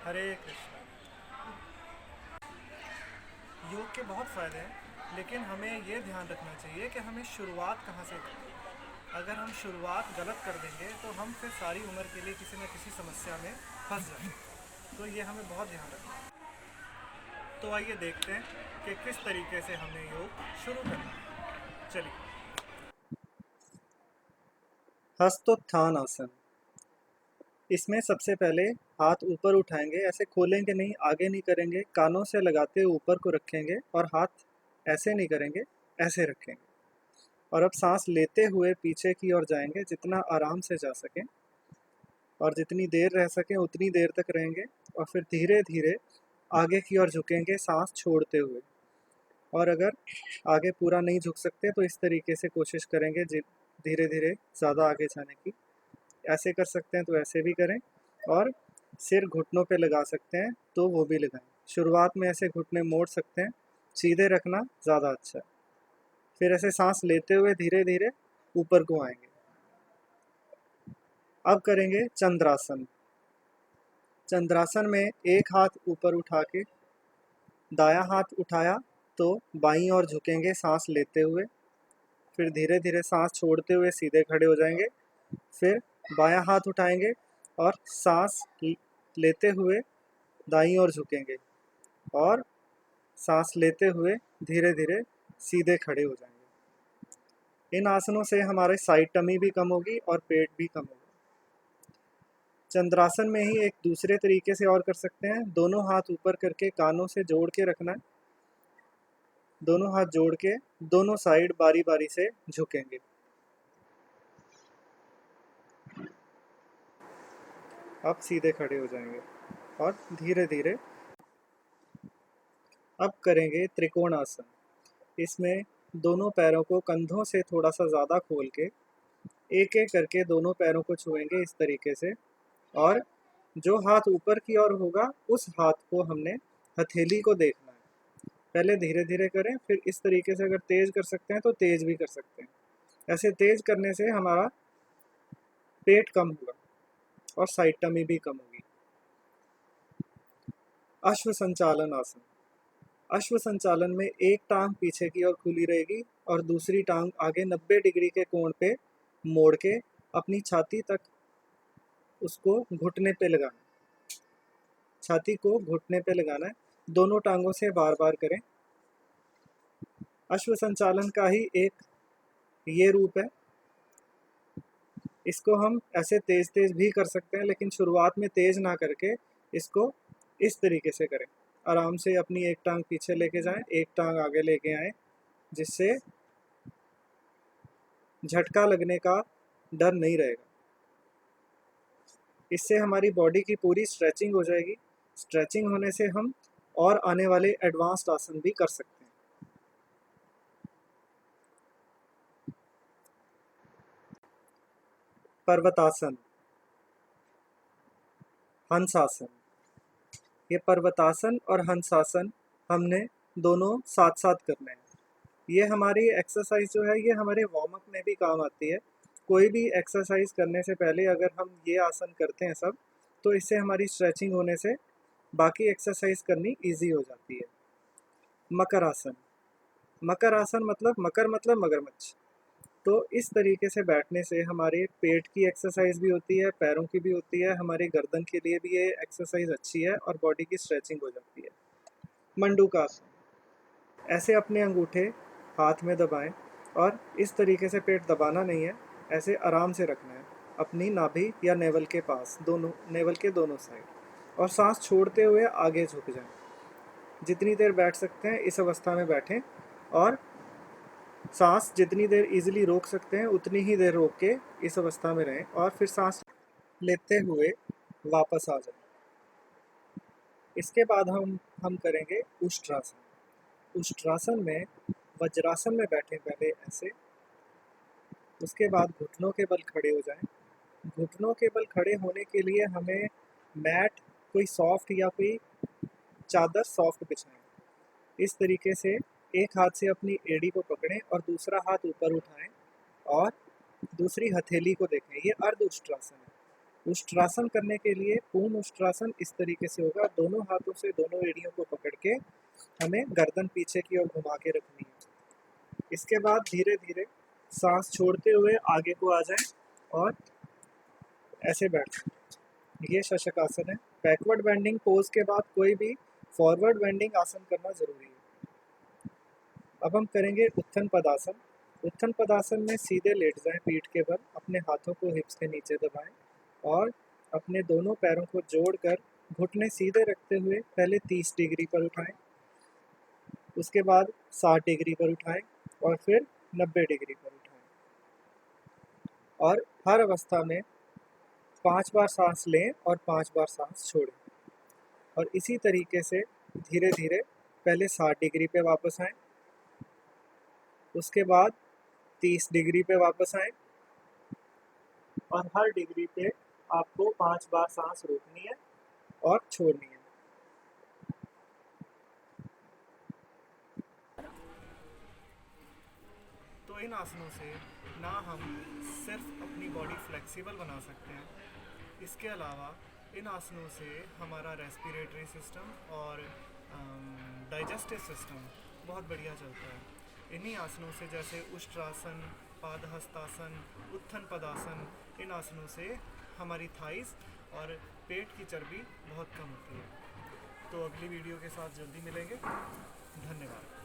हरे कृष्ण। योग के बहुत फ़ायदे हैं, लेकिन हमें ये ध्यान रखना चाहिए कि हमें शुरुआत कहाँ से करें। अगर हम शुरुआत गलत कर देंगे तो हम फिर सारी उम्र के लिए किसी न किसी समस्या में फंस जाएंगे। तो ये हमें बहुत ध्यान रखना है। तो आइए देखते हैं कि किस तरीके से हमें योग शुरू करना है। चलिए। हस्तोत्थान आसन। इसमें सबसे पहले हाथ ऊपर उठाएंगे, ऐसे खोलेंगे नहीं, आगे नहीं करेंगे, कानों से लगाते हुए ऊपर को रखेंगे और हाथ ऐसे नहीं करेंगे, ऐसे रखेंगे। और अब सांस लेते हुए पीछे की ओर जाएंगे, जितना आराम से जा सकें और जितनी देर रह सकें उतनी देर तक रहेंगे। और फिर धीरे धीरे आगे की ओर झुकेंगे सांस छोड़ते हुए। और अगर आगे पूरा नहीं झुक सकते तो इस तरीके से कोशिश करेंगे धीरे धीरे ज़्यादा आगे जाने की। ऐसे कर सकते हैं तो ऐसे भी करें, और सिर घुटनों पे लगा सकते हैं तो वो भी लगाएं। शुरुआत में ऐसे घुटने मोड़ सकते हैं, सीधे रखना ज़्यादा अच्छा है। फिर ऐसे सांस लेते हुए धीरे धीरे ऊपर को आएंगे। अब करेंगे चंद्रासन। चंद्रासन में एक हाथ ऊपर उठा के दायां हाथ उठाया तो बाईं ओर झुकेंगे सांस लेते हुए। फिर धीरे धीरे सांस छोड़ते हुए सीधे खड़े हो जाएंगे। फिर बायां हाथ उठाएंगे और सांस लेते हुए दाईं ओर झुकेंगे और सांस लेते हुए धीरे धीरे सीधे खड़े हो जाएंगे। इन आसनों से हमारे साइड टमी भी कम होगी और पेट भी कम होगा। चंद्रासन में ही एक दूसरे तरीके से और कर सकते हैं। दोनों हाथ ऊपर करके कानों से जोड़ के रखना है। दोनों हाथ जोड़ के दोनों साइड बारी बारी से झुकेंगे। अब सीधे खड़े हो जाएंगे और धीरे धीरे अब करेंगे त्रिकोणासन। इसमें दोनों पैरों को कंधों से थोड़ा सा ज़्यादा खोल के एक एक करके दोनों पैरों को छुएंगे इस तरीके से। और जो हाथ ऊपर की ओर होगा उस हाथ को हमने हथेली को देखना है। पहले धीरे धीरे करें, फिर इस तरीके से अगर तेज कर सकते हैं तो तेज भी कर सकते हैं। ऐसे तेज करने से हमारा पेट कम होगा और साइड टमी भी कम होगी। अश्व संचालन आसन। अश्व संचालन में एक टांग पीछे की ओर खुली रहेगी और दूसरी टांग आगे 90 डिग्री के कोण पे मोड़ के अपनी छाती तक उसको घुटने पे लगाना है। छाती को घुटने पे लगाना है। दोनों टांगों से बार बार करें। अश्व संचालन का ही एक ये रूप है। इसको हम ऐसे तेज तेज भी कर सकते हैं, लेकिन शुरुआत में तेज ना करके इसको इस तरीके से करें। आराम से अपनी एक टांग पीछे लेके जाएं, एक टांग आगे लेके आए, जिससे झटका लगने का डर नहीं रहेगा। इससे हमारी बॉडी की पूरी स्ट्रेचिंग हो जाएगी। स्ट्रेचिंग होने से हम और आने वाले एडवांस्ड आसन भी कर सकते हैं। पर्वतासन, हंसासन। ये पर्वतासन और हंसासन हमने दोनों साथ साथ करने हैं। ये हमारी एक्सरसाइज जो है ये हमारे वार्म अप में भी काम आती है। कोई भी एक्सरसाइज करने से पहले अगर हम ये आसन करते हैं सब, तो इससे हमारी स्ट्रेचिंग होने से बाकी एक्सरसाइज करनी इजी हो जाती है। मकर आसन। मकर आसन मतलब मकर मतलब मगरमच्छ। तो इस तरीके से बैठने से हमारे पेट की एक्सरसाइज भी होती है, पैरों की भी होती है, हमारी गर्दन के लिए भी ये एक्सरसाइज अच्छी है और बॉडी की स्ट्रेचिंग हो जाती है। मंडूकासन। ऐसे अपने अंगूठे हाथ में दबाएं और इस तरीके से पेट दबाना नहीं है, ऐसे आराम से रखना है अपनी नाभि या नेवल के पास, दोनों नेवल के दोनों साइड। और सांस छोड़ते हुए आगे झुक जाएं। जितनी देर बैठ सकते हैं इस अवस्था में बैठें और सांस जितनी देर इजीली रोक सकते हैं उतनी ही देर रोक के इस अवस्था में रहें और फिर सांस लेते हुए वापस आ जाएं। इसके बाद हम करेंगे उष्ट्रासन। उष्ट्रासन में वज्रासन में बैठें पहले ऐसे, उसके बाद घुटनों के बल खड़े हो जाएं। घुटनों के बल खड़े होने के लिए हमें मैट कोई सॉफ्ट या कोई चादर सॉफ्ट बिछाएं। इस तरीके से एक हाथ से अपनी एड़ी को पकड़ें और दूसरा हाथ ऊपर उठाएं और दूसरी हथेली को देखें। ये अर्ध उष्ट्रासन है। उष्ट्रासन करने के लिए पूर्ण उष्ट्रासन इस तरीके से होगा, दोनों हाथों से दोनों एड़ियों को पकड़ के हमें गर्दन पीछे की ओर घुमा के रखनी है। इसके बाद धीरे धीरे सांस छोड़ते हुए आगे को आ जाएं और ऐसे बैठ। ये शशकासन है। बैकवर्ड बेंडिंग पोज के बाद कोई भी फॉरवर्ड बेंडिंग आसन करना जरूरी है। अब हम करेंगे उत्थन पदासन। उत्थन पदासन में सीधे लेट जाएं पीठ के बल, अपने हाथों को हिप्स के नीचे दबाएं और अपने दोनों पैरों को जोड़कर घुटने सीधे रखते हुए पहले 30 डिग्री पर उठाएं, उसके बाद 60 डिग्री पर उठाएं और फिर 90 डिग्री पर उठाएं। और हर अवस्था में 5 बार सांस लें और 5 बार सांस छोड़ें। और इसी तरीके से धीरे धीरे पहले 60 डिग्री पे वापस आएं, उसके बाद 30 डिग्री पे वापस आएं और हर डिग्री पे आपको 5 बार सांस रोकनी है और छोड़नी है। तो इन आसनों से ना हम सिर्फ अपनी बॉडी फ्लेक्सिबल बना सकते हैं, इसके अलावा इन आसनों से हमारा रेस्पिरेटरी सिस्टम और डाइजेस्टिव सिस्टम बहुत बढ़िया चलता है। इन्हीं आसनों से जैसे उष्ट्रासन, पादहस्तासन, उत्थन पदासन, इन आसनों से हमारी थाइस और पेट की चर्बी बहुत कम होती है। तो अगली वीडियो के साथ जल्दी मिलेंगे। धन्यवाद।